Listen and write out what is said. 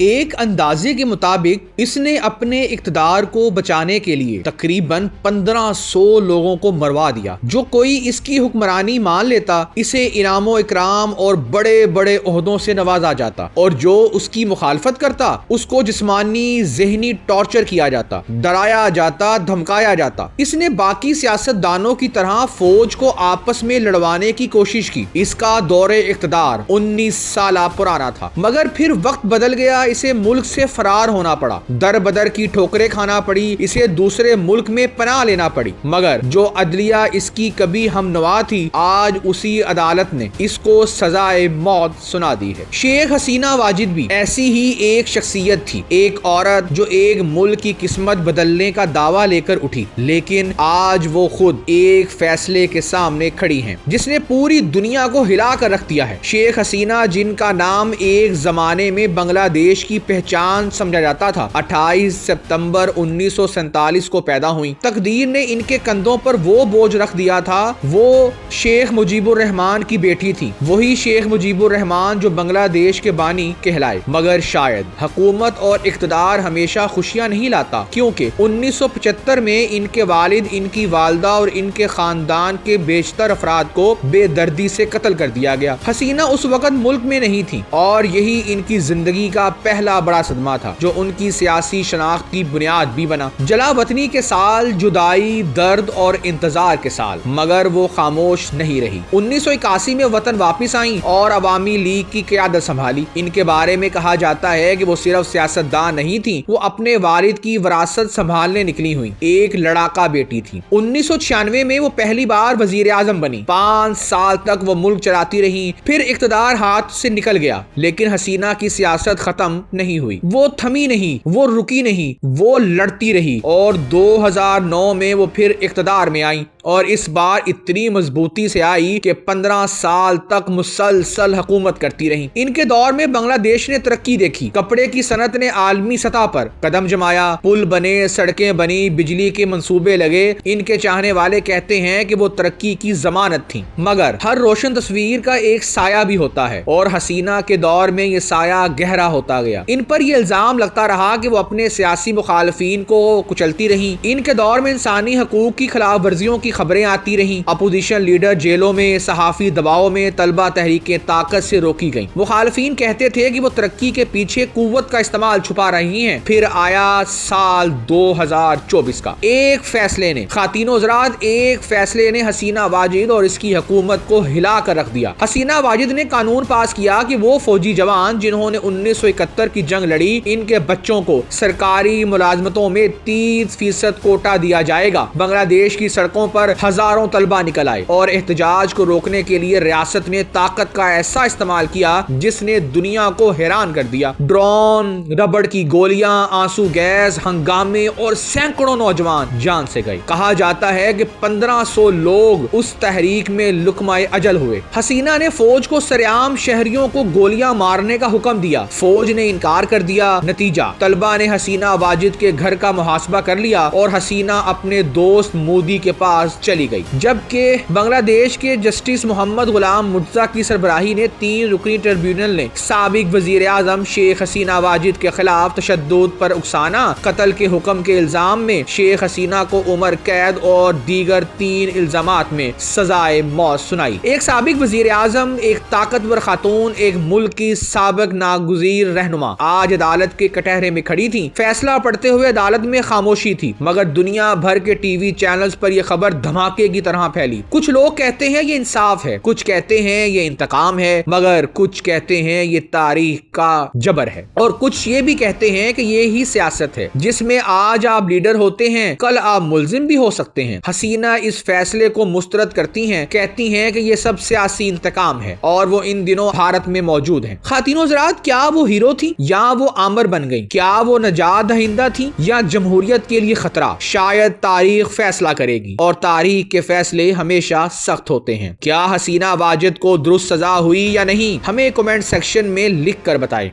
ایک اندازے کے مطابق اس نے اپنے اقتدار کو بچانے کے لیے تقریباً 1500 لوگوں کو مروا دیا۔ جو کوئی اس کی حکمرانی مان لیتا اسے انعام و اکرام اور بڑے بڑے عہدوں سے نوازا جاتا، اور جو اس کی مخالفت کرتا اس کو جسمانی ذہنی ٹارچر کیا جاتا، ڈرایا جاتا، دھمکایا جاتا۔ اس نے باقی سیاست دانوں کی طرح فوج کو آپس میں لڑوانے کی کوشش کی۔ اس کا دور اقتدار 19 سالہ پرانا تھا، مگر پھر وقت بدل گیا، اسے ملک سے فرار ہونا پڑا، در بدر کی ٹھوکریں کھانا پڑی، اسے دوسرے ملک میں پناہ لینا پڑی، مگر جو عدلیہ اس کی کبھی ہم نوا تھی آج اسی عدالت نے اس کو سزائے موت سنا دی ہے۔ شیخ حسینہ واجد بھی ایسی ہی ایک شخصیت تھی، ایک عورت جو ایک ملک کی قسمت بدلنے کا دعویٰ لے کر اٹھی، لیکن آج وہ خود ایک فیصلے کے سامنے کھڑی ہیں جس نے پوری دنیا کو ہلا کر رکھ دیا ہے۔ شیخ حسینہ جن کا نام ایک زمانے میں بنگلہ دیش کی پہچان سمجھا جاتا تھا، 28 ستمبر 1947 کو پیدا ہوئی۔ تقدیر نے ان کے کندھوں پر وہ بوجھ رکھ دیا تھا، وہ شیخ مجیب الرحمان کی بیٹی تھی، وہی شیخ مجیب الرحمان جو بنگلہ دیش کے بانی کہلائے۔ مگر شاید حکومت اور اقتدار ہمیشہ خوشیاں نہیں لاتا، کیونکہ 1975 میں ان کے والد، ان کی والدہ اور ان کے خاندان کے بیشتر افراد کو بے دردی سے قتل کر دیا گیا۔ حسینہ اس وقت ملک میں نہیں تھی، اور یہی ان کی زندگی کا پہلا بڑا صدمہ تھا جو ان کی سیاسی شناخت کی بنیاد بھی بنا۔ جلا وطنی کے سال، جدائی، درد اور انتظار کے سال، مگر وہ خاموش نہیں رہی۔ 1981 میں وطن واپس آئیں اور عوامی لیگ کی قیادت سنبھالی۔ ان کے بارے میں کہا جاتا ہے کہ وہ صرف سیاستدان نہیں تھی، وہ اپنے والد کی وراثت سنبھالنے نکلی ہوئی ایک لڑاکا بیٹی تھی۔ 1996 میں وہ پہلی بار وزیر اعظم بنی، 5 سال تک وہ ملک چلاتی رہی، پھر اقتدار ہاتھ سے نکل گیا، لیکن حسینہ کی سیاست ختم نہیں ہوئی، وہ تھمی نہیں، وہ رکی نہیں، وہ لڑتی رہی، اور 2009 میں وہ پھر اقتدار میں آئی، اور اس بار اتنی مضبوطی سے آئی کہ 15 سال تک مسلسل حکومت کرتی رہی۔ ان کے دور میں بنگلہ دیش نے ترقی دیکھی، کپڑے کی صنعت نے عالمی سطح پر قدم جمایا، پل بنے، سڑکیں بنی، بجلی کے منصوبے لگے۔ ان کے چاہنے والے کہتے ہیں کہ وہ ترقی کی ضمانت تھی، مگر ہر روشن تصویر کا ایک سایہ بھی ہوتا ہے، اور حسینہ کے دور میں یہ سایہ گہرا ہوتا گیا۔ ان پر یہ الزام لگتا رہا کہ وہ اپنے سیاسی مخالفین کو کچلتی رہیں۔ ان کے دور میں انسانی حقوق کی خلاف ورزیوں کی خبریں آتی رہیں، اپوزیشن لیڈر جیلوں میں، صحافی دباؤ میں، طلبہ تحریکیں طاقت سے روکی گئیں۔ مخالفین کہتے تھے کہ وہ ترقی کے پیچھے قوت کا استعمال چھپا رہی ہیں۔ پھر آیا سال 2024 کا ایک فیصلے نے، خواتین و حضرات، ایک فیصلے نے حسینہ واجد اور اس کی حکومت کو ہلا کر رکھ دیا۔ حسینہ واجد نے قانون پاس کیا کہ وہ فوجی جوان جنہوں نے 1971 کی جنگ لڑی، ان کے بچوں کو سرکاری ملازمتوں میں 30% کوٹا دیا جائے گا۔ بنگلہ دیش کی سڑکوں پر ہزاروں طلبہ نکل آئے، اور احتجاج کو روکنے کے لیے ریاست نے طاقت کا ایسا استعمال کیا جس نے دنیا کو حیران کر دیا۔ ڈرون، ربڑ کی گولیاں، آنسو گیس، ہنگامے اور سینکڑوں نوجوان جان سے گئے۔ کہا جاتا ہے کہ 1500 لوگ اس تحریک میں لقمہ اجل ہوئے۔ حسینہ نے فوج کو سرعام شہریوں کو گولیاں مارنے کا حکم دیا، فوج نے انکار کر دیا۔ نتیجہ، طلبہ نے حسینہ واجد کے گھر کا محاسبہ کر لیا، اور حسینہ اپنے دوست مودی کے پاس چلی گئی، جبکہ بنگلہ دیش کے جسٹس محمد غلام مرتضیٰ کی سربراہی نے 3 رکنی ٹریبیونل نے سابق وزیر اعظم شیخ حسینہ واجد کے خلاف تشدد پر اکسانا، قتل کے حکم کے الزام میں شیخ حسینہ کو عمر قید اور دیگر 3 الزامات میں سزائے موت سنائی۔ ایک سابق وزیر اعظم، ایک طاقتور خاتون، ایک ملک کی سابق ناگزیر رہنما آج عدالت کے کٹہرے میں کھڑی تھی۔ فیصلہ پڑھتے ہوئے عدالت میں خاموشی تھی، مگر دنیا بھر کے ٹی وی چینلز پر یہ خبر دھماکے کی طرح پھیلی۔ کچھ لوگ کہتے ہیں یہ انصاف ہے، کچھ کہتے ہیں یہ انتقام ہے، مگر کچھ کہتے ہیں یہ تاریخ کا جبر ہے، اور کچھ یہ بھی کہتے ہیں کہ یہ ہی سیاست ہے جس میں آج آپ لیڈر ہوتے ہیں، کل آپ ملزم بھی ہو سکتے ہیں۔ حسینہ اس فیصلے کو مسترد کرتی ہیں، کہتی ہیں کہ یہ سب سیاسی انتقام ہے، اور وہ ان دنوں بھارت میں موجود ہیں۔ خواتین و حضرات، کیا وہ ہیرو تھی یا وہ آمر بن گئی؟ کیا وہ نجات دہندہ تھی یا جمہوریت کے لیے خطرہ؟ شاید تاریخ فیصلہ کرے گی، اور تاریخ کے فیصلے ہمیشہ سخت ہوتے ہیں۔ کیا حسینہ واجد کو درست سزا ہوئی یا نہیں؟ ہمیں کمنٹ سیکشن میں لکھ کر بتائیں۔